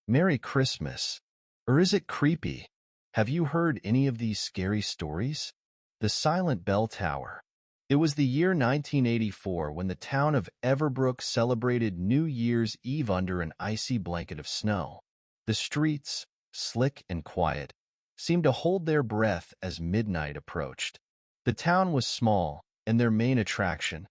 Merry Christmas. Or is it creepy? Have you heard any of these scary stories? The Silent Bell Tower. It was the year 1984 when the town of Everbrook celebrated New Year's Eve under an icy blanket of snow. The streets, slick and quiet, seemed to hold their breath as midnight approached. The town was small, and their main attraction,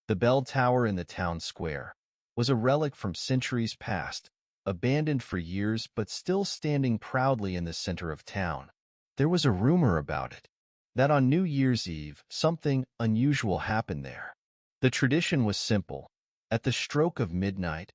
the bell tower in the town square, was a relic from centuries past, abandoned for years but still standing proudly in the center of town. There was a rumor about it, that on New Year's Eve something unusual happened there. The tradition was simple. At the stroke of midnight,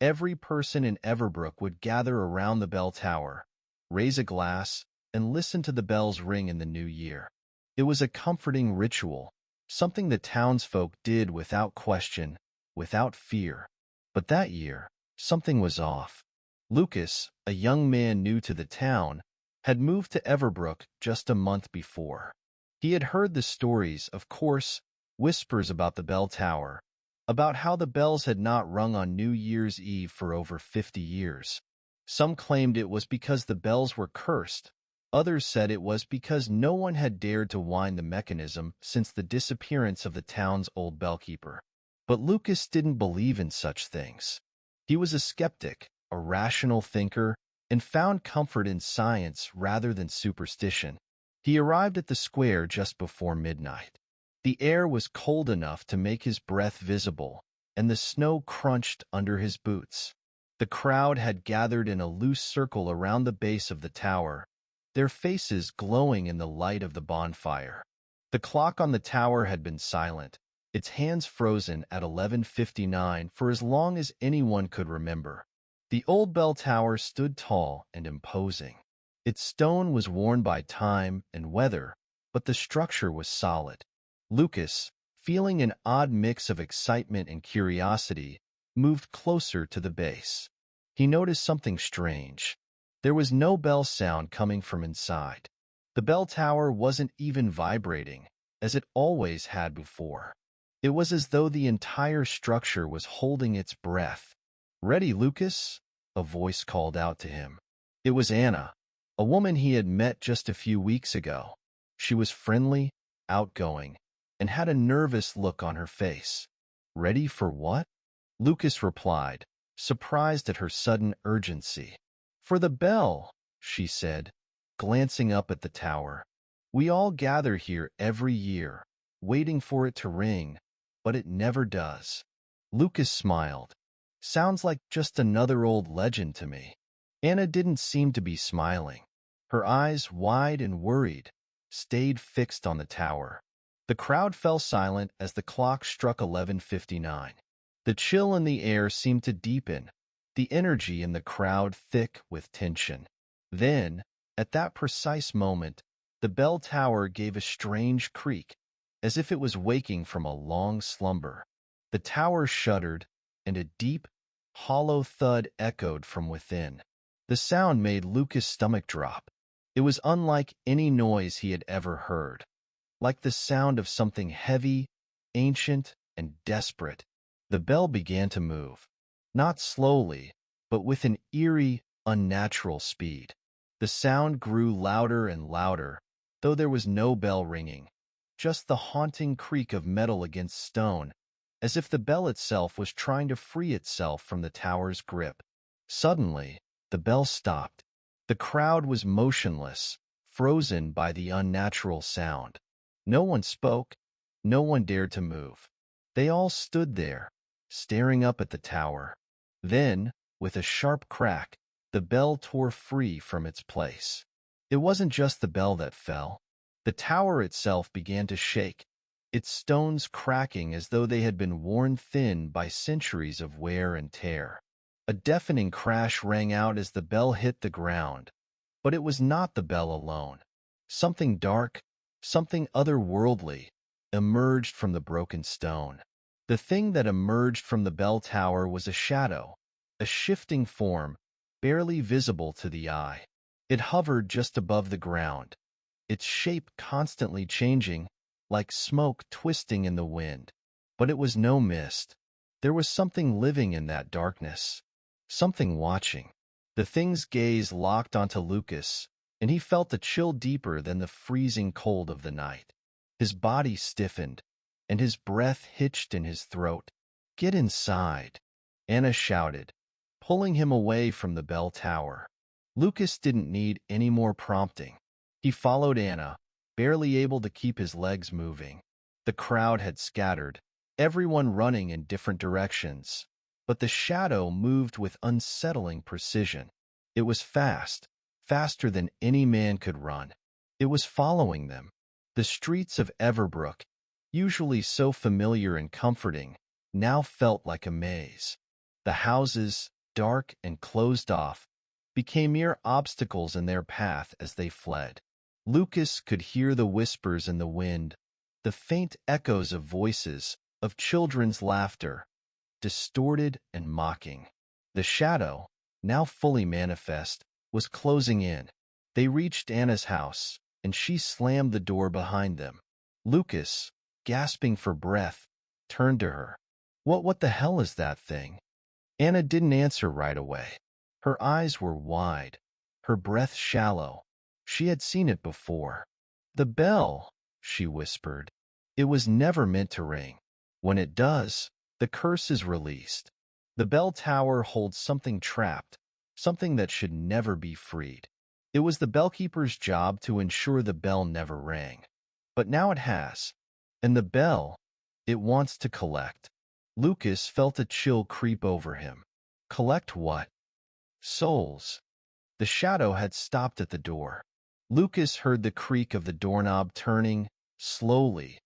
every person in Everbrook would gather around the bell tower, raise a glass, and listen to the bells ring in the new year. It was a comforting ritual, something the townsfolk did without question, without fear. But that year, something was off. Lucas, a young man new to the town, had moved to Everbrook just a month before. He had heard the stories, of course, whispers about the bell tower, about how the bells had not rung on New Year's Eve for over 50 years. Some claimed it was because the bells were cursed. Others said it was because no one had dared to wind the mechanism since the disappearance of the town's old bellkeeper. But Lucas didn't believe in such things. He was a skeptic, a rational thinker, and found comfort in science rather than superstition. He arrived at the square just before midnight. The air was cold enough to make his breath visible, and the snow crunched under his boots. The crowd had gathered in a loose circle around the base of the tower, their faces glowing in the light of the bonfire. The clock on the tower had been silent, its hands frozen at 11:59 for as long as anyone could remember. The old bell tower stood tall and imposing. Its stone was worn by time and weather, but the structure was solid. Lucas, feeling an odd mix of excitement and curiosity, moved closer to the base. He noticed something strange. There was no bell sound coming from inside. The bell tower wasn't even vibrating, as it always had before. It was as though the entire structure was holding its breath. "Ready, Lucas?" a voice called out to him. It was Anna, a woman he had met just a few weeks ago. She was friendly, outgoing, and had a nervous look on her face. "Ready for what?" Lucas replied, surprised at her sudden urgency. "For the bell," she said, glancing up at the tower. "We all gather here every year, waiting for it to ring, but it never does." Lucas smiled. "Sounds like just another old legend to me." Anna didn't seem to be smiling. Her eyes, wide and worried, stayed fixed on the tower. The crowd fell silent as the clock struck 11:59. The chill in the air seemed to deepen, the energy in the crowd thick with tension. Then, at that precise moment, the bell tower gave a strange creak, as if it was waking from a long slumber. The tower shuddered, and a deep, hollow thud echoed from within. The sound made Lucas' stomach drop. It was unlike any noise he had ever heard, like the sound of something heavy, ancient, and desperate. The bell began to move, not slowly, but with an eerie, unnatural speed. The sound grew louder and louder, though there was no bell ringing, just the haunting creak of metal against stone, as if the bell itself was trying to free itself from the tower's grip. Suddenly, the bell stopped. The crowd was motionless, frozen by the unnatural sound. No one spoke, no one dared to move. They all stood there, staring up at the tower. Then, with a sharp crack, the bell tore free from its place. It wasn't just the bell that fell. The tower itself began to shake, its stones cracking as though they had been worn thin by centuries of wear and tear. A deafening crash rang out as the bell hit the ground. But it was not the bell alone. Something dark, something otherworldly, emerged from the broken stone. The thing that emerged from the bell tower was a shadow, a shifting form, barely visible to the eye. It hovered just above the ground, its shape constantly changing, like smoke twisting in the wind. But it was no mist. There was something living in that darkness, something watching. The thing's gaze locked onto Lucas, and he felt a chill deeper than the freezing cold of the night. His body stiffened, and his breath hitched in his throat. "Get inside," Anna shouted, pulling him away from the bell tower. Lucas didn't need any more prompting. He followed Anna, barely able to keep his legs moving. The crowd had scattered, everyone running in different directions. But the shadow moved with unsettling precision. It was fast, faster than any man could run. It was following them. The streets of Everbrook, usually so familiar and comforting, now felt like a maze. The houses, dark and closed off, became mere obstacles in their path as they fled. Lucas could hear the whispers in the wind, the faint echoes of voices, of children's laughter, distorted and mocking. The shadow, now fully manifest, was closing in. They reached Anna's house, and she slammed the door behind them. Lucas, gasping for breath, turned to her. What the hell is that thing?" Anna didn't answer right away. Her eyes were wide, her breath shallow. She had seen it before. "The bell," she whispered. "It was never meant to ring. When it does, the curse is released. The bell tower holds something trapped, something that should never be freed. It was the bellkeeper's job to ensure the bell never rang. But now it has. And the bell, it wants to collect." Lucas felt a chill creep over him. Collect what? Souls. The shadow had stopped at the door. Lucas heard the creak of the doorknob turning, slowly,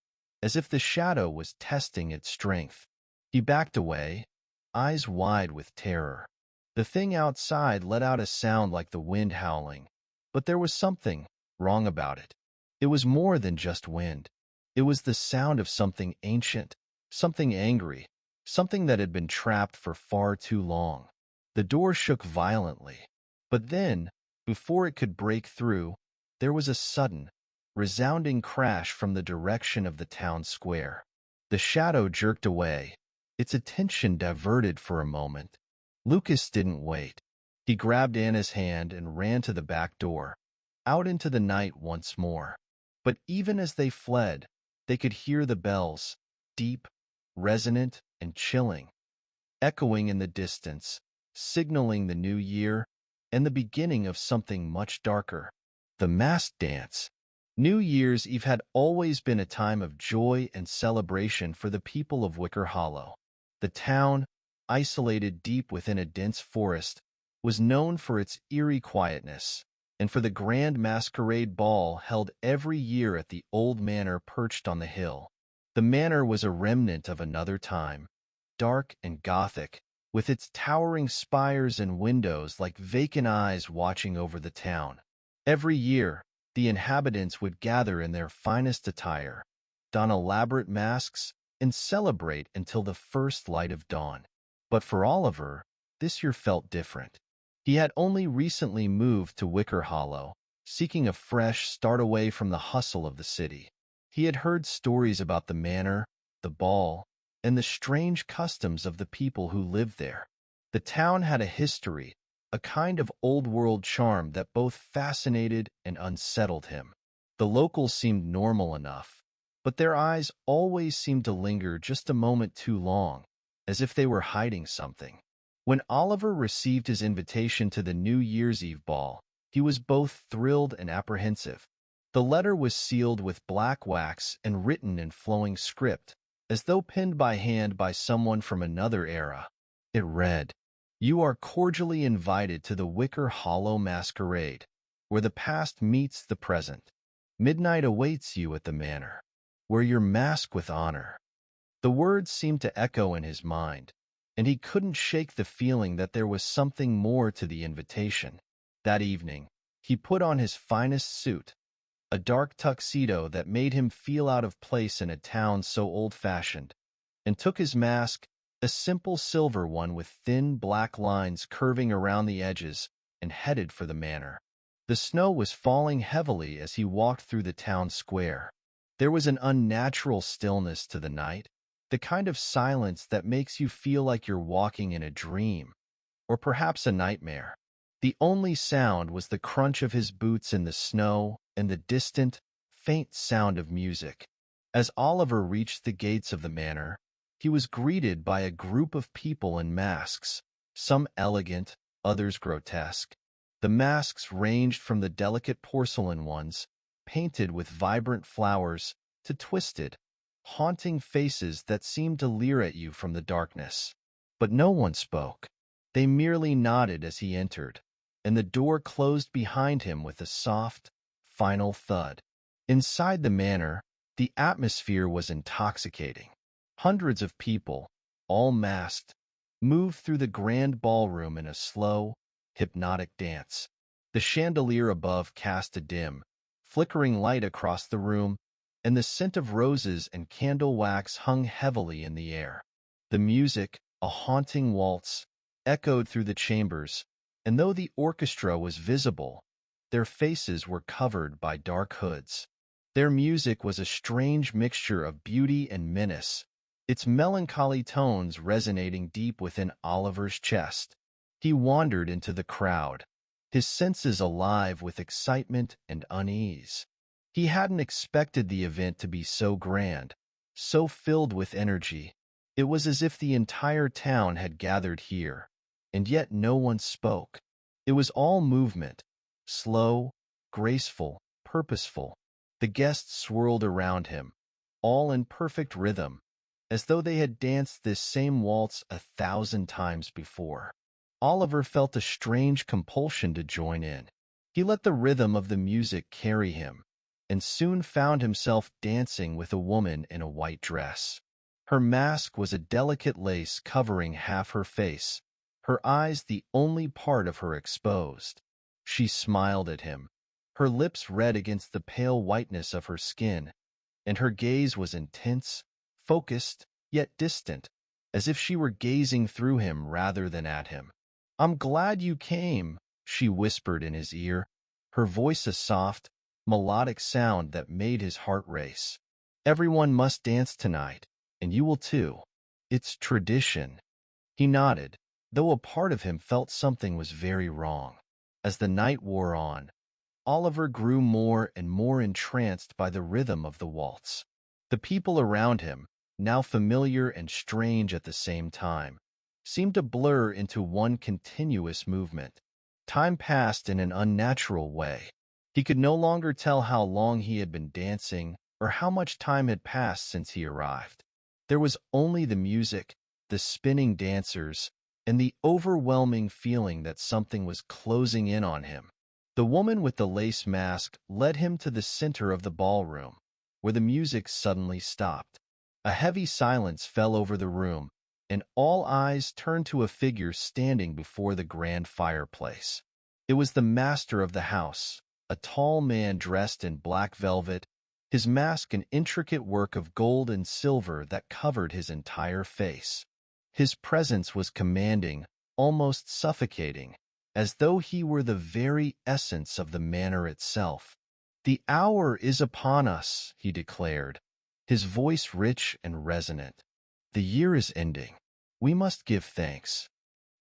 as if the shadow was testing its strength. He backed away, eyes wide with terror. The thing outside let out a sound like the wind howling, but there was something wrong about it. It was more than just wind. It was the sound of something ancient, something angry, something that had been trapped for far too long. The door shook violently, but then, before it could break through, there was a sudden, resounding crash from the direction of the town square. The shadow jerked away, its attention diverted for a moment. Lucas didn't wait. He grabbed Anna's hand and ran to the back door, out into the night once more. But even as they fled, they could hear the bells, deep, resonant, and chilling, echoing in the distance, signaling the new year and the beginning of something much darker. The masked dance. New Year's Eve had always been a time of joy and celebration for the people of Wicker Hollow. The town, isolated deep within a dense forest, was known for its eerie quietness, and for the grand masquerade ball held every year at the old manor perched on the hill. The manor was a remnant of another time, dark and gothic, with its towering spires and windows like vacant eyes watching over the town. Every year, the inhabitants would gather in their finest attire, don elaborate masks, and celebrate until the first light of dawn. But for Oliver, this year felt different. He had only recently moved to Wicker Hollow, seeking a fresh start away from the hustle of the city. He had heard stories about the manor, the ball, and the strange customs of the people who lived there. The town had a history, a kind of old-world charm that both fascinated and unsettled him. The locals seemed normal enough, but their eyes always seemed to linger just a moment too long, as if they were hiding something. When Oliver received his invitation to the New Year's Eve ball, he was both thrilled and apprehensive. The letter was sealed with black wax and written in flowing script, as though penned by hand by someone from another era. It read, "You are cordially invited to the Wicker Hollow Masquerade, where the past meets the present. Midnight awaits you at the manor. Wear your mask with honor." The words seemed to echo in his mind, and he couldn't shake the feeling that there was something more to the invitation. That evening, he put on his finest suit, a dark tuxedo that made him feel out of place in a town so old-fashioned, and took his mask, a simple silver one with thin black lines curving around the edges, and headed for the manor. The snow was falling heavily as he walked through the town square. There was an unnatural stillness to the night, the kind of silence that makes you feel like you're walking in a dream, or perhaps a nightmare. The only sound was the crunch of his boots in the snow and the distant, faint sound of music. As Oliver reached the gates of the manor, he was greeted by a group of people in masks, some elegant, others grotesque. The masks ranged from the delicate porcelain ones, painted with vibrant flowers, to twisted, haunting faces that seemed to leer at you from the darkness. But no one spoke. They merely nodded as he entered, and the door closed behind him with a soft, final thud. Inside the manor, the atmosphere was intoxicating. Hundreds of people, all masked, moved through the grand ballroom in a slow, hypnotic dance. The chandelier above cast a dim, flickering light across the room, and the scent of roses and candle wax hung heavily in the air. The music, a haunting waltz, echoed through the chambers, and though the orchestra was visible, their faces were covered by dark hoods. Their music was a strange mixture of beauty and menace, its melancholy tones resonating deep within Oliver's chest. He wandered into the crowd, his senses alive with excitement and unease. He hadn't expected the event to be so grand, so filled with energy. It was as if the entire town had gathered here, and yet no one spoke. It was all movement, slow, graceful, purposeful. The guests swirled around him, all in perfect rhythm, as though they had danced this same waltz 1,000 times before. Oliver felt a strange compulsion to join in. He let the rhythm of the music carry him, and soon found himself dancing with a woman in a white dress. Her mask was a delicate lace covering half her face, her eyes the only part of her exposed. She smiled at him, her lips red against the pale whiteness of her skin, and her gaze was intense, focused, yet distant, as if she were gazing through him rather than at him. "I'm glad you came," she whispered in his ear, her voice a soft, melodic sound that made his heart race. "Everyone must dance tonight, and you will too. It's tradition." He nodded, though a part of him felt something was very wrong. As the night wore on, Oliver grew more and more entranced by the rhythm of the waltz. The people around him, now familiar and strange at the same time, seemed to blur into one continuous movement. Time passed in an unnatural way. He could no longer tell how long he had been dancing or how much time had passed since he arrived. There was only the music, the spinning dancers, and the overwhelming feeling that something was closing in on him. The woman with the lace mask led him to the center of the ballroom, where the music suddenly stopped. A heavy silence fell over the room, and all eyes turned to a figure standing before the grand fireplace. It was the master of the house, a tall man dressed in black velvet, his mask an intricate work of gold and silver that covered his entire face. His presence was commanding, almost suffocating, as though he were the very essence of the manor itself. "The hour is upon us," he declared, his voice rich and resonant. "The year is ending. We must give thanks."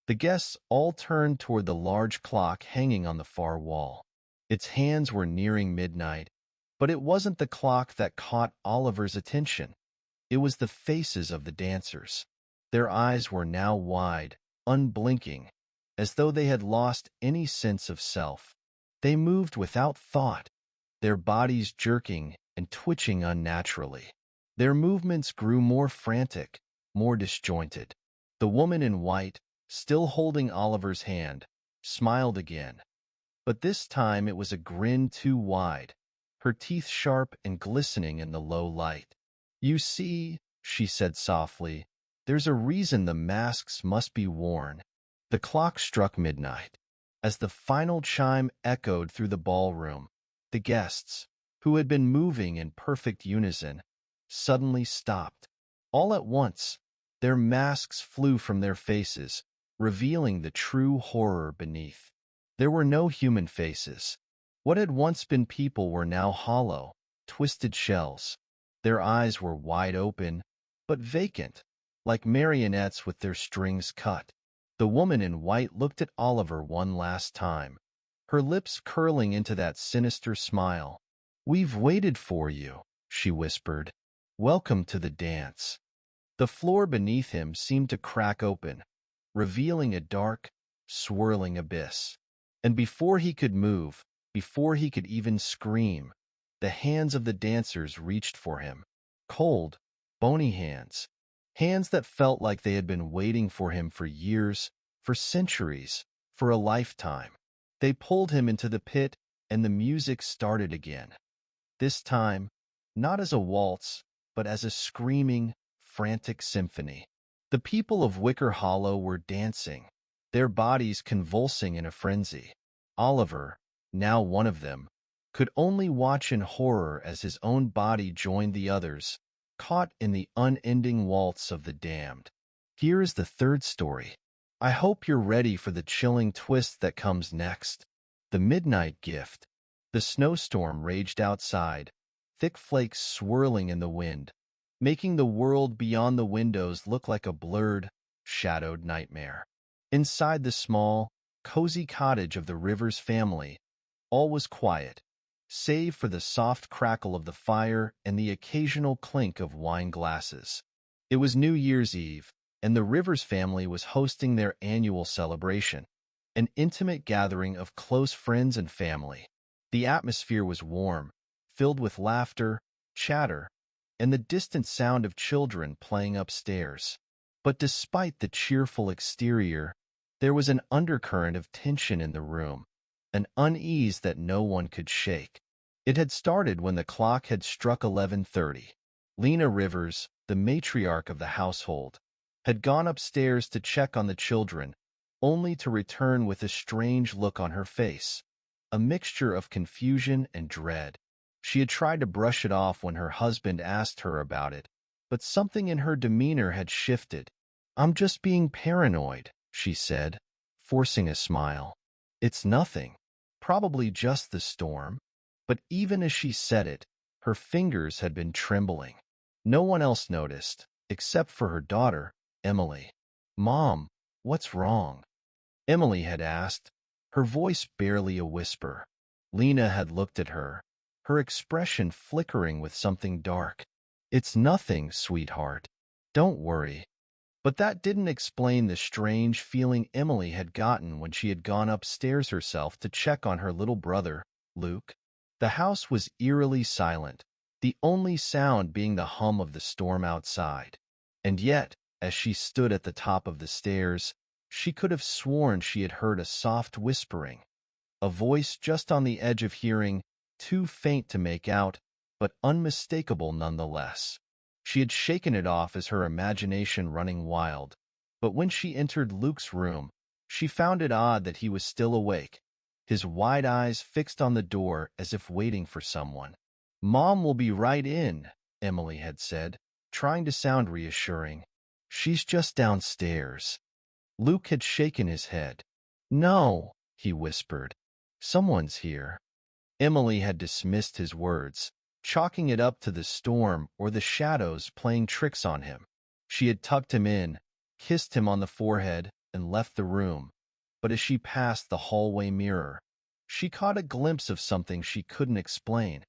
The guests all turned toward the large clock hanging on the far wall. Its hands were nearing midnight, but it wasn't the clock that caught Oliver's attention. It was the faces of the dancers. Their eyes were now wide, unblinking, as though they had lost any sense of self. They moved without thought, their bodies jerking and twitching unnaturally. Their movements grew more frantic, more disjointed. The woman in white, still holding Oliver's hand, smiled again. But this time it was a grin too wide, her teeth sharp and glistening in the low light. "You see," she said softly, "there's a reason the masks must be worn." The clock struck midnight. As the final chime echoed through the ballroom, the guests, who had been moving in perfect unison, suddenly stopped. All at once, their masks flew from their faces, revealing the true horror beneath. There were no human faces. What had once been people were now hollow, twisted shells. Their eyes were wide open, but vacant, like marionettes with their strings cut. The woman in white looked at Oliver one last time, her lips curling into that sinister smile. "We've waited for you," she whispered. "Welcome to the dance." The floor beneath him seemed to crack open, revealing a dark, swirling abyss. And before he could move, before he could even scream, the hands of the dancers reached for him. Cold, bony hands. Hands that felt like they had been waiting for him for years, for centuries, for a lifetime. They pulled him into the pit, and the music started again. This time, not as a waltz, but as a screaming, frantic symphony. The people of Wicker Hollow were dancing, their bodies convulsing in a frenzy. Oliver, now one of them, could only watch in horror as his own body joined the others, caught in the unending waltz of the damned. Here is the third story. I hope you're ready for the chilling twist that comes next. The Midnight Gift. The snowstorm raged outside, thick flakes swirling in the wind, making the world beyond the windows look like a blurred, shadowed nightmare. Inside the small, cozy cottage of the Rivers family, all was quiet, save for the soft crackle of the fire and the occasional clink of wine glasses. It was New Year's Eve, and the Rivers family was hosting their annual celebration, an intimate gathering of close friends and family. The atmosphere was warm, filled with laughter, chatter, and the distant sound of children playing upstairs. But despite the cheerful exterior, there was an undercurrent of tension in the room, an unease that no one could shake. It had started when the clock had struck 11:30. Lena Rivers, the matriarch of the household, had gone upstairs to check on the children, only to return with a strange look on her face, a mixture of confusion and dread. She had tried to brush it off when her husband asked her about it, but something in her demeanor had shifted. "I'm just being paranoid," she said, forcing a smile. "It's nothing. Probably just the storm." But even as she said it, her fingers had been trembling. No one else noticed, except for her daughter, Emily. "Mom, what's wrong?" Emily had asked, her voice barely a whisper. Lena had looked at her, her expression flickering with something dark. "It's nothing, sweetheart. Don't worry." But that didn't explain the strange feeling Emily had gotten when she had gone upstairs herself to check on her little brother, Luke. The house was eerily silent, the only sound being the hum of the storm outside. And yet, as she stood at the top of the stairs, she could have sworn she had heard a soft whispering, a voice just on the edge of hearing, too faint to make out, but unmistakable nonetheless. She had shaken it off as her imagination running wild, but when she entered Luke's room, she found it odd that he was still awake, his wide eyes fixed on the door as if waiting for someone. "Mom will be right in," Emily had said, trying to sound reassuring. "She's just downstairs." Luke had shaken his head. "No," he whispered. "Someone's here." Emily had dismissed his words, chalking it up to the storm or the shadows playing tricks on him. She had tucked him in, kissed him on the forehead, and left the room. But as she passed the hallway mirror, she caught a glimpse of something she couldn't explain.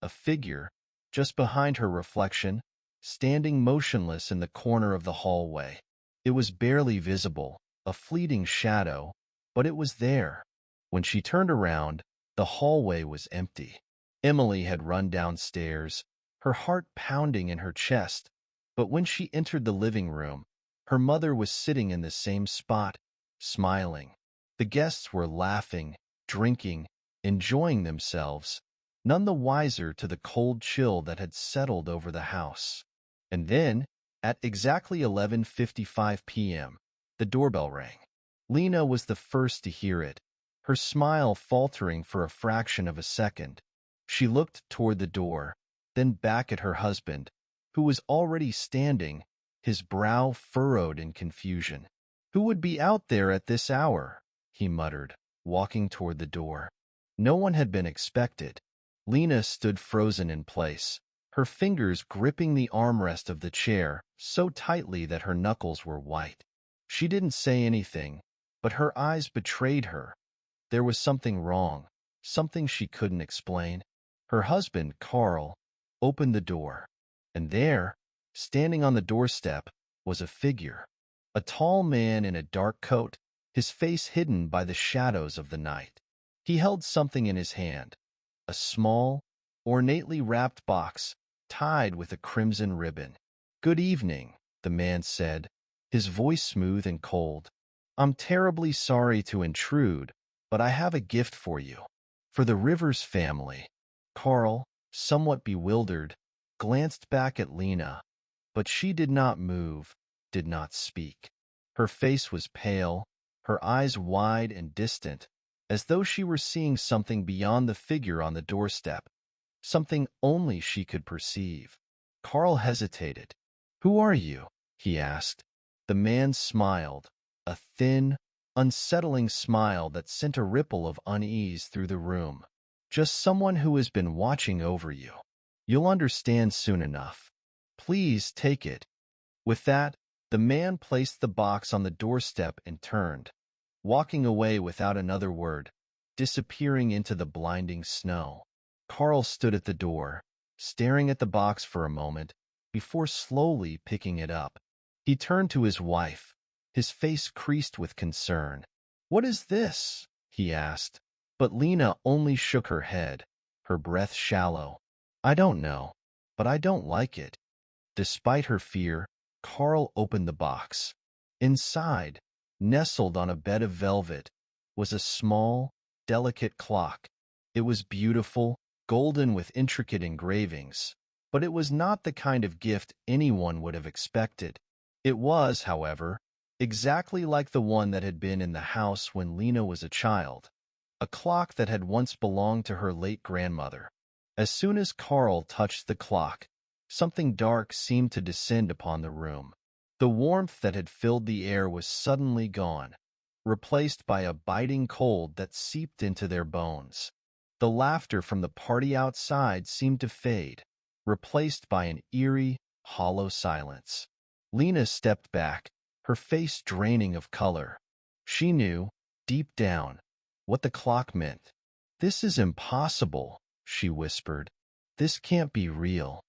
A figure, just behind her reflection, standing motionless in the corner of the hallway. It was barely visible, a fleeting shadow, but it was there. When she turned around, the hallway was empty. Emily had run downstairs, her heart pounding in her chest, but when she entered the living room, her mother was sitting in the same spot, smiling. The guests were laughing, drinking, enjoying themselves, none the wiser to the cold chill that had settled over the house. And then, at exactly 11:55 p.m., the doorbell rang. Lena was the first to hear it, her smile faltering for a fraction of a second. She looked toward the door, then back at her husband, who was already standing, his brow furrowed in confusion. "Who would be out there at this hour?" he muttered, walking toward the door. No one had been expected. Lena stood frozen in place, her fingers gripping the armrest of the chair so tightly that her knuckles were white. She didn't say anything, but her eyes betrayed her. There was something wrong, something she couldn't explain. Her husband, Carl, opened the door, and there, standing on the doorstep, was a figure. A tall man in a dark coat, his face hidden by the shadows of the night. He held something in his hand, a small, ornately wrapped box tied with a crimson ribbon. "Good evening," the man said, his voice smooth and cold. "I'm terribly sorry to intrude, but I have a gift for you. For the Rivers family." Carl, somewhat bewildered, glanced back at Lena, but she did not move, did not speak. Her face was pale, her eyes wide and distant, as though she were seeing something beyond the figure on the doorstep, something only she could perceive. Carl hesitated. "Who are you?" he asked. The man smiled, a thin, unsettling smile that sent a ripple of unease through the room. "Just someone who has been watching over you. You'll understand soon enough. Please take it." With that, the man placed the box on the doorstep and turned, walking away without another word, disappearing into the blinding snow. Carl stood at the door, staring at the box for a moment, before slowly picking it up. He turned to his wife, his face creased with concern. "What is this?" he asked. But Lena only shook her head, her breath shallow. "I don't know, but I don't like it." Despite her fear, Carl opened the box. Inside, nestled on a bed of velvet, was a small, delicate clock. It was beautiful, golden with intricate engravings, but it was not the kind of gift anyone would have expected. It was, however, exactly like the one that had been in the house when Lena was a child, a clock that had once belonged to her late grandmother. As soon as Carl touched the clock, something dark seemed to descend upon the room. The warmth that had filled the air was suddenly gone, replaced by a biting cold that seeped into their bones. The laughter from the party outside seemed to fade, replaced by an eerie, hollow silence. Lena stepped back, her face draining of color. She knew, deep down, what the clock meant. "This is impossible," she whispered. "This can't be real."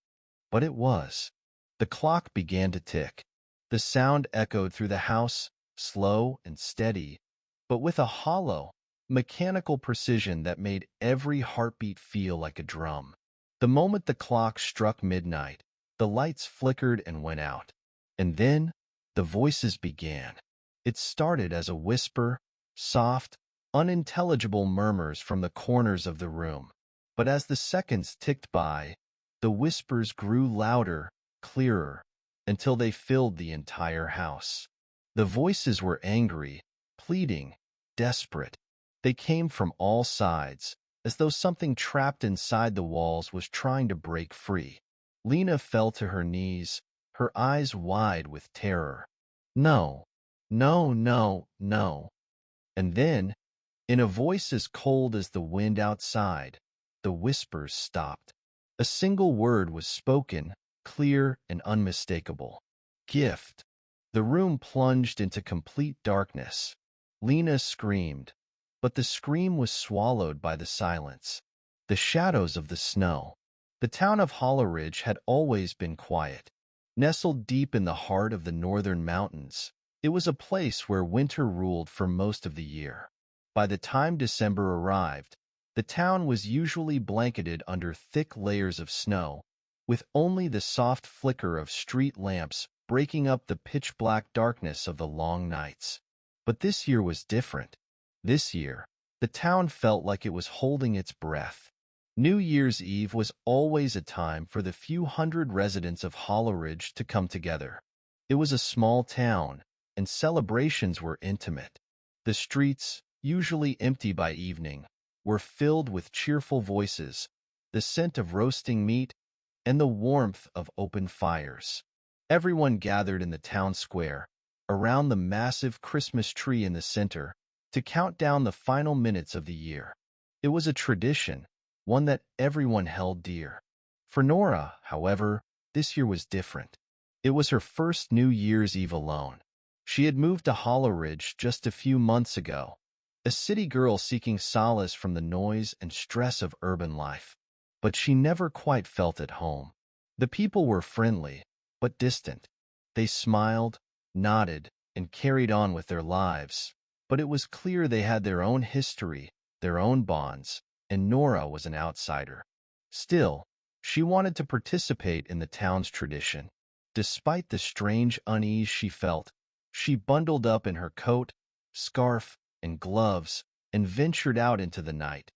But it was. The clock began to tick. The sound echoed through the house, slow and steady, but with a hollow, mechanical precision that made every heartbeat feel like a drum. The moment the clock struck midnight, the lights flickered and went out. And then the voices began. It started as a whisper, soft, unintelligible murmurs from the corners of the room. But as the seconds ticked by, the whispers grew louder, clearer, until they filled the entire house. The voices were angry, pleading, desperate. They came from all sides, as though something trapped inside the walls was trying to break free. Lena fell to her knees, her eyes wide with terror. "No, no, no, no." And then, in a voice as cold as the wind outside, the whispers stopped. A single word was spoken, clear and unmistakable. "Gift." The room plunged into complete darkness. Lena screamed, but the scream was swallowed by the silence, the shadows of the snow. The town of Holleridge had always been quiet. Nestled deep in the heart of the northern mountains, it was a place where winter ruled for most of the year. By the time December arrived, the town was usually blanketed under thick layers of snow, with only the soft flicker of street lamps breaking up the pitch-black darkness of the long nights. But this year was different. This year, the town felt like it was holding its breath. New Year's Eve was always a time for the few hundred residents of Holleridge to come together. It was a small town, and celebrations were intimate. The streets, usually empty by evening, were filled with cheerful voices, the scent of roasting meat, and the warmth of open fires. Everyone gathered in the town square, around the massive Christmas tree in the center, to count down the final minutes of the year. It was a tradition, one that everyone held dear. For Nora, however, this year was different. It was her first New Year's Eve alone. She had moved to Hollow Ridge just a few months ago, a city girl seeking solace from the noise and stress of urban life. But she never quite felt at home. The people were friendly, but distant. They smiled, nodded, and carried on with their lives. But it was clear they had their own history, their own bonds, and Nora was an outsider. Still, she wanted to participate in the town's tradition. Despite the strange unease she felt, she bundled up in her coat, scarf, and gloves and ventured out into the night,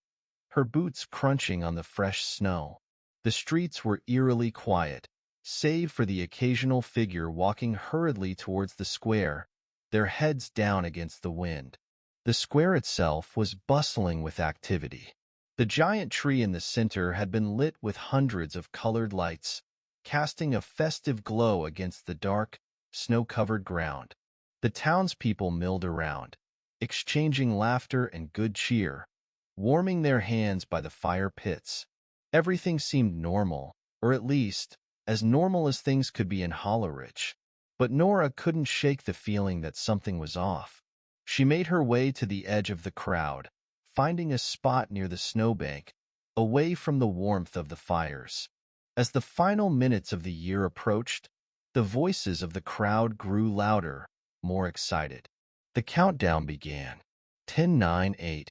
her boots crunching on the fresh snow. The streets were eerily quiet, save for the occasional figure walking hurriedly towards the square, their heads down against the wind. The square itself was bustling with activity. The giant tree in the center had been lit with hundreds of colored lights, casting a festive glow against the dark, snow-covered ground. The townspeople milled around, exchanging laughter and good cheer, warming their hands by the fire pits. Everything seemed normal, or at least, as normal as things could be in Hollow Ridge. But Nora couldn't shake the feeling that something was off. She made her way to the edge of the crowd, finding a spot near the snowbank, away from the warmth of the fires. As the final minutes of the year approached, the voices of the crowd grew louder, more excited. The countdown began. 10, 9, 8.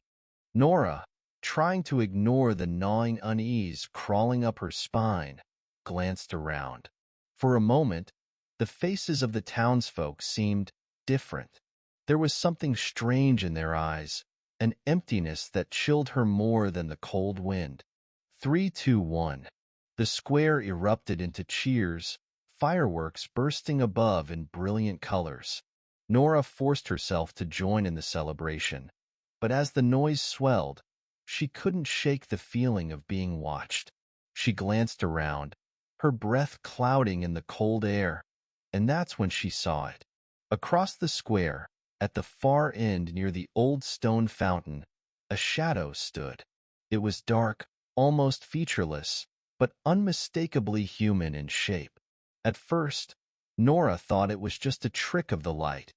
Nora, trying to ignore the gnawing unease crawling up her spine, glanced around. For a moment, the faces of the townsfolk seemed different. There was something strange in their eyes, an emptiness that chilled her more than the cold wind. 3, 2, 1. The square erupted into cheers, fireworks bursting above in brilliant colors. Nora forced herself to join in the celebration, but as the noise swelled, she couldn't shake the feeling of being watched. She glanced around, her breath clouding in the cold air, and that's when she saw it. Across the square, at the far end near the old stone fountain, a shadow stood. It was dark, almost featureless, but unmistakably human in shape. At first, Nora thought it was just a trick of the light,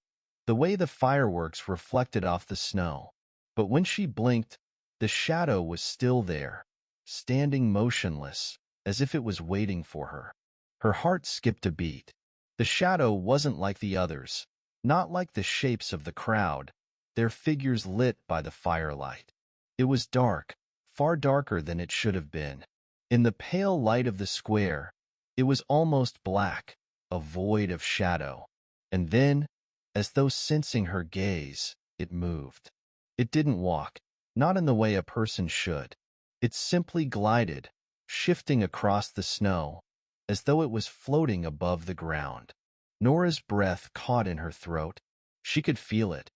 the way the fireworks reflected off the snow. But when she blinked, the shadow was still there, standing motionless, as if it was waiting for her. Her heart skipped a beat. The shadow wasn't like the others, not like the shapes of the crowd, their figures lit by the firelight. It was dark, far darker than it should have been. In the pale light of the square, it was almost black, a void of shadow. And then, as though sensing her gaze, it moved. It didn't walk, not in the way a person should. It simply glided, shifting across the snow, as though it was floating above the ground. Nora's breath caught in her throat. She could feel it.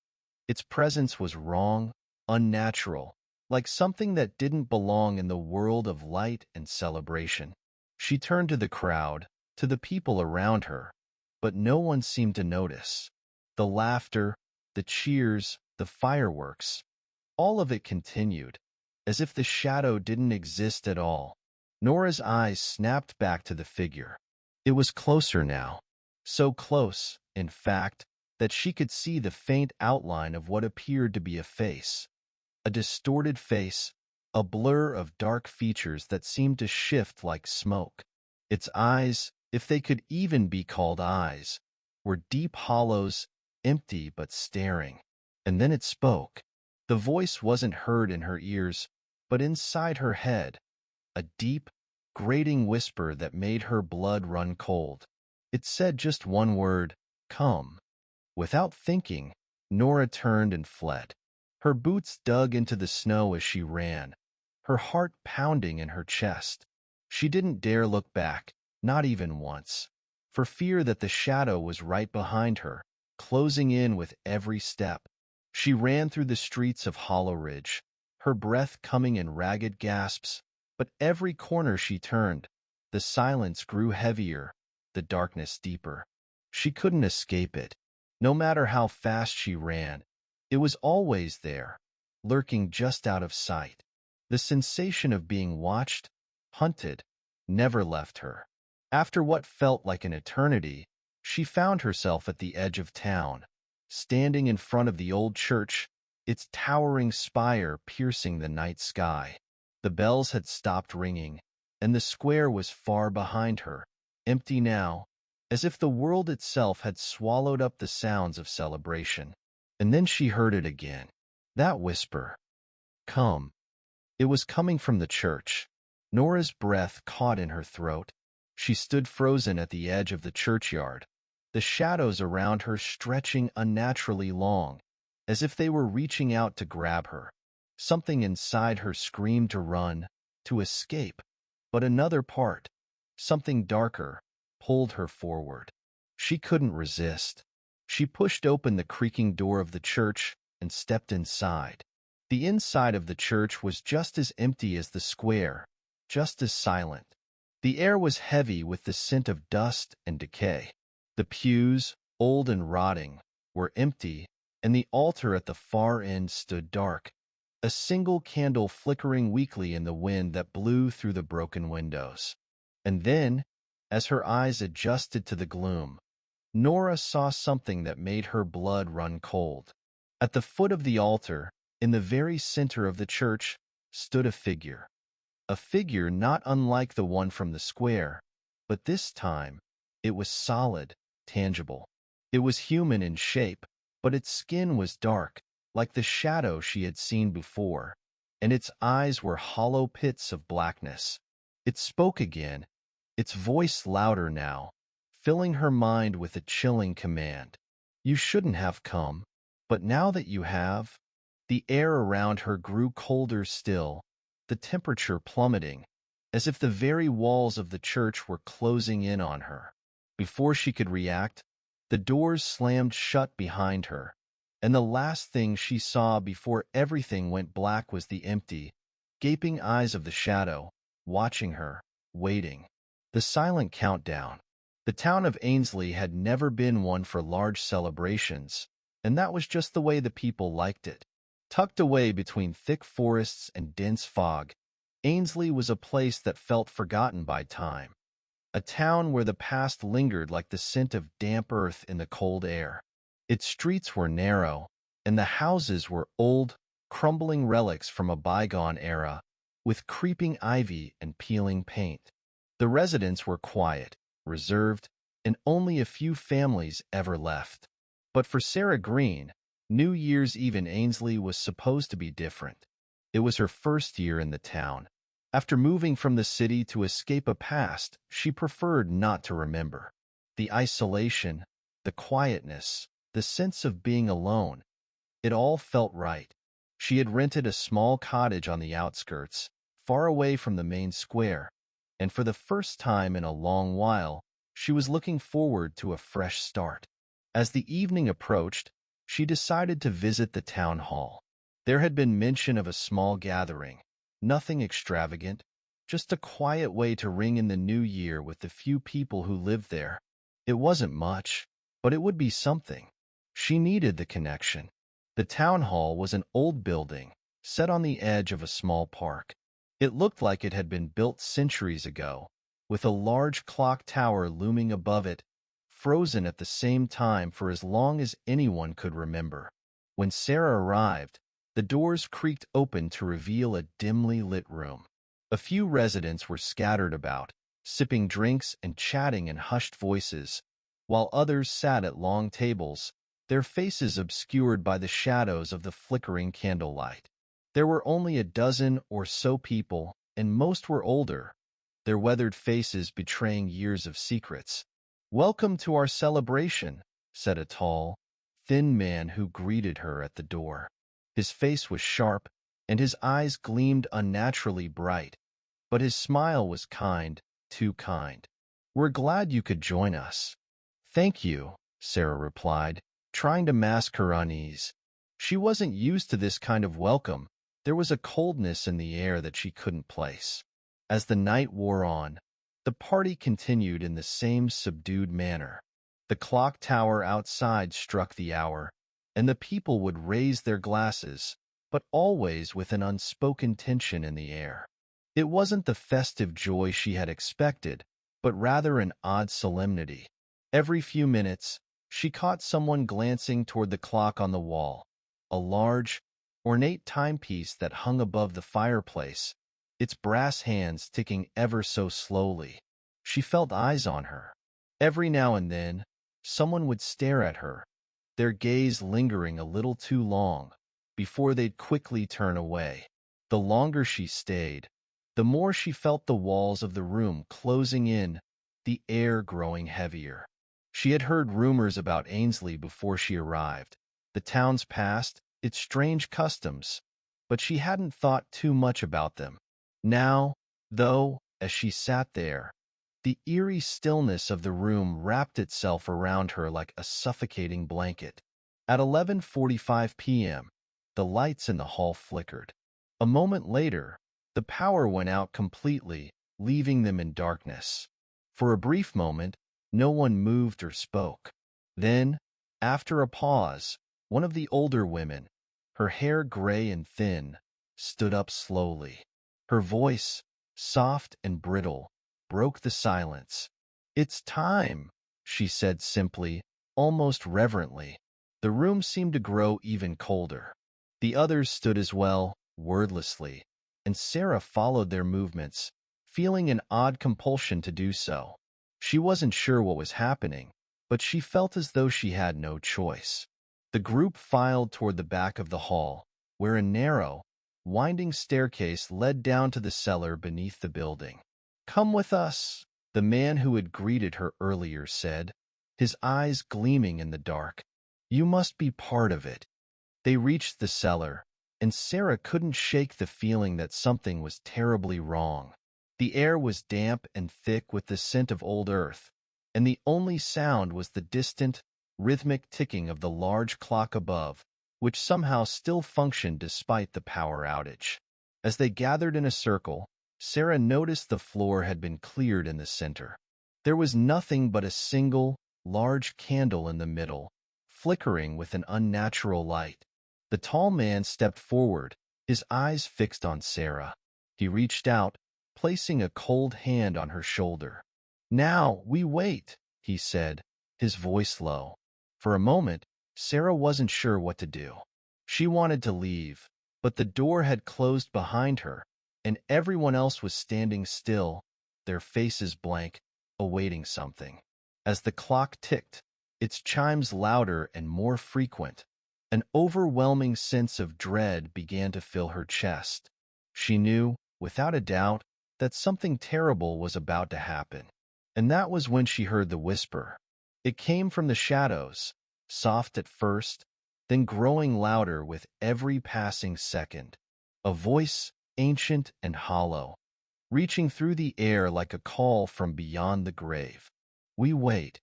Its presence was wrong, unnatural, like something that didn't belong in the world of light and celebration. She turned to the crowd, to the people around her, but no one seemed to notice. The laughter, the cheers, the fireworks, all of it continued, as if the shadow didn't exist at all. Nora's eyes snapped back to the figure. It was closer now, so close, in fact, that she could see the faint outline of what appeared to be a face. A distorted face, a blur of dark features that seemed to shift like smoke. Its eyes, if they could even be called eyes, were deep hollows, empty but staring. And then it spoke. The voice wasn't heard in her ears, but inside her head, a deep, grating whisper that made her blood run cold. It said just one word, "Come." Without thinking, Nora turned and fled. Her boots dug into the snow as she ran, her heart pounding in her chest. She didn't dare look back, not even once, for fear that the shadow was right behind her, closing in with every step. She ran through the streets of Hollow Ridge, her breath coming in ragged gasps, but every corner she turned, the silence grew heavier, the darkness deeper. She couldn't escape it. No matter how fast she ran, it was always there, lurking just out of sight. The sensation of being watched, hunted, never left her. After what felt like an eternity, she found herself at the edge of town, standing in front of the old church, its towering spire piercing the night sky. The bells had stopped ringing, and the square was far behind her, empty now, as if the world itself had swallowed up the sounds of celebration. And then she heard it again. That whisper. Come. It was coming from the church. Nora's breath caught in her throat. She stood frozen at the edge of the churchyard, the shadows around her stretching unnaturally long, as if they were reaching out to grab her. Something inside her screamed to run, to escape, but another part, something darker, pulled her forward. She couldn't resist. She pushed open the creaking door of the church and stepped inside. The inside of the church was just as empty as the square, just as silent. The air was heavy with the scent of dust and decay. The pews, old and rotting, were empty, and the altar at the far end stood dark, a single candle flickering weakly in the wind that blew through the broken windows. And then, as her eyes adjusted to the gloom, Nora saw something that made her blood run cold. At the foot of the altar, in the very center of the church, stood a figure. A figure not unlike the one from the square, but this time, it was solid, tangible. It was human in shape, but its skin was dark, like the shadow she had seen before, and its eyes were hollow pits of blackness. It spoke again, its voice louder now, filling her mind with a chilling command. You shouldn't have come, but now that you have. The air around her grew colder still, the temperature plummeting, as if the very walls of the church were closing in on her. Before she could react, the doors slammed shut behind her, and the last thing she saw before everything went black was the empty, gaping eyes of the shadow, watching her, waiting. The silent countdown. The town of Ainsley had never been one for large celebrations, and that was just the way the people liked it. Tucked away between thick forests and dense fog, Ainsley was a place that felt forgotten by time, a town where the past lingered like the scent of damp earth in the cold air. Its streets were narrow, and the houses were old, crumbling relics from a bygone era, with creeping ivy and peeling paint. The residents were quiet, reserved, and only a few families ever left. But for Sarah Green, New Year's Eve in Ainsley was supposed to be different. It was her first year in the town. After moving from the city to escape a past she preferred not to remember. The isolation, the quietness, the sense of being alone, it all felt right. She had rented a small cottage on the outskirts, far away from the main square, and for the first time in a long while, she was looking forward to a fresh start. As the evening approached, she decided to visit the town hall. There had been mention of a small gathering, nothing extravagant, just a quiet way to ring in the new year with the few people who lived there. It wasn't much, but it would be something. She needed the connection. The town hall was an old building, set on the edge of a small park. It looked like it had been built centuries ago, with a large clock tower looming above it, frozen at the same time for as long as anyone could remember. When Sarah arrived, the doors creaked open to reveal a dimly lit room. A few residents were scattered about, sipping drinks and chatting in hushed voices, while others sat at long tables, their faces obscured by the shadows of the flickering candlelight. There were only a dozen or so people, and most were older, their weathered faces betraying years of secrets. "Welcome to our celebration," said a tall, thin man who greeted her at the door. His face was sharp, and his eyes gleamed unnaturally bright, but his smile was kind, too kind. "We're glad you could join us." "Thank you," Sarah replied, trying to mask her unease. She wasn't used to this kind of welcome. There was a coldness in the air that she couldn't place. As the night wore on, the party continued in the same subdued manner. The clock tower outside struck the hour, and the people would raise their glasses, but always with an unspoken tension in the air. It wasn't the festive joy she had expected, but rather an odd solemnity. Every few minutes, She caught someone glancing toward the clock on the wall, a large, ornate timepiece that hung above the fireplace, its brass hands ticking ever so slowly. She felt eyes on her. Every now and then, someone would stare at her, their gaze lingering a little too long, before they'd quickly turn away. The longer she stayed, the more she felt the walls of the room closing in, the air growing heavier. She had heard rumors about Ainsley before she arrived, the town's past, its strange customs, but she hadn't thought too much about them. Now, though, as she sat there, the eerie stillness of the room wrapped itself around her like a suffocating blanket. At 11:45 p.m., the lights in the hall flickered. A moment later, the power went out completely, leaving them in darkness. For a brief moment, no one moved or spoke. Then, after a pause, one of the older women, her hair gray and thin, stood up slowly. Her voice, soft and brittle, broke the silence. "It's time," she said simply, almost reverently. The room seemed to grow even colder. The others stood as well, wordlessly, and Sarah followed their movements, feeling an odd compulsion to do so. She wasn't sure what was happening, but she felt as though she had no choice. The group filed toward the back of the hall, where a narrow, winding staircase led down to the cellar beneath the building. "Come with us," the man who had greeted her earlier said, his eyes gleaming in the dark. "You must be part of it." They reached the cellar, and Sarah couldn't shake the feeling that something was terribly wrong. The air was damp and thick with the scent of old earth, and the only sound was the distant, rhythmic ticking of the large clock above, which somehow still functioned despite the power outage. As they gathered in a circle, Sarah noticed the floor had been cleared in the center. There was nothing but a single, large candle in the middle, flickering with an unnatural light. The tall man stepped forward, his eyes fixed on Sarah. He reached out, placing a cold hand on her shoulder. "Now we wait," he said, his voice low. For a moment, Sarah wasn't sure what to do. She wanted to leave, but the door had closed behind her, and everyone else was standing still, their faces blank, awaiting something. As the clock ticked, its chimes louder and more frequent, an overwhelming sense of dread began to fill her chest. She knew, without a doubt, that something terrible was about to happen. And that was when she heard the whisper. It came from the shadows, soft at first, then growing louder with every passing second. A voice, ancient and hollow, reaching through the air like a call from beyond the grave. We wait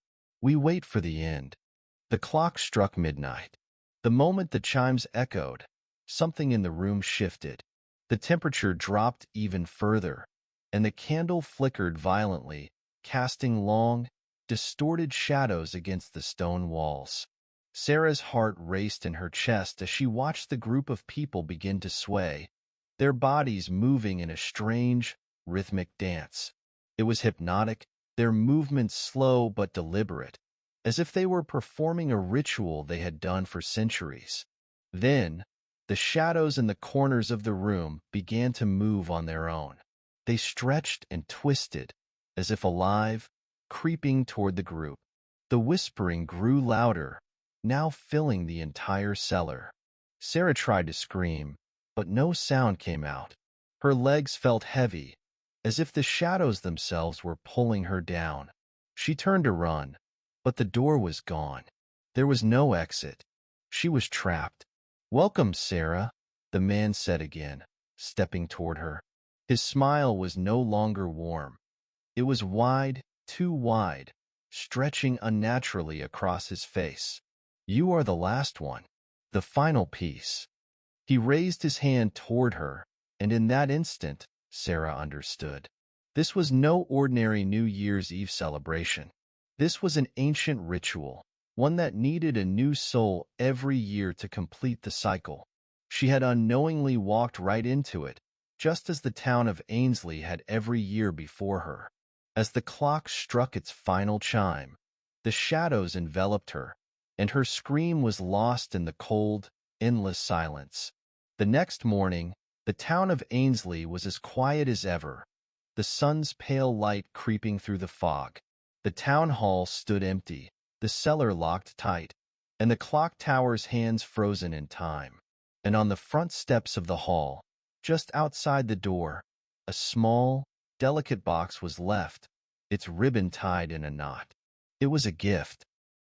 for the end." The clock struck midnight. The moment the chimes echoed, something in the room shifted. The temperature dropped even further, and the candle flickered violently, casting long, distorted shadows against the stone walls. Sarah's heart raced in her chest as she watched the group of people begin to sway, their bodies moving in a strange, rhythmic dance. It was hypnotic, their movements slow but deliberate, as if they were performing a ritual they had done for centuries. Then, the shadows in the corners of the room began to move on their own. They stretched and twisted, as if alive, creeping toward the group. The whispering grew louder, now filling the entire cellar. Sarah tried to scream, but no sound came out. Her legs felt heavy, as if the shadows themselves were pulling her down. She turned to run, but the door was gone. There was no exit. She was trapped. "Welcome, Sarah," the man said again, stepping toward her. His smile was no longer warm. It was wide, too wide, stretching unnaturally across his face. "You are the last one, the final piece." He raised his hand toward her, and in that instant, Sarah understood. This was no ordinary New Year's Eve celebration. This was an ancient ritual, one that needed a new soul every year to complete the cycle. She had unknowingly walked right into it, just as the town of Ainsley had every year before her. As the clock struck its final chime, The shadows enveloped her, and her scream was lost in the cold, endless silence. The next morning, the town of Ainsley was as quiet as ever, the sun's pale light creeping through the fog. The town hall stood empty, the cellar locked tight, and the clock tower's hands frozen in time. And on the front steps of the hall, just outside the door, a small, delicate box was left, its ribbon tied in a knot. It was a gift,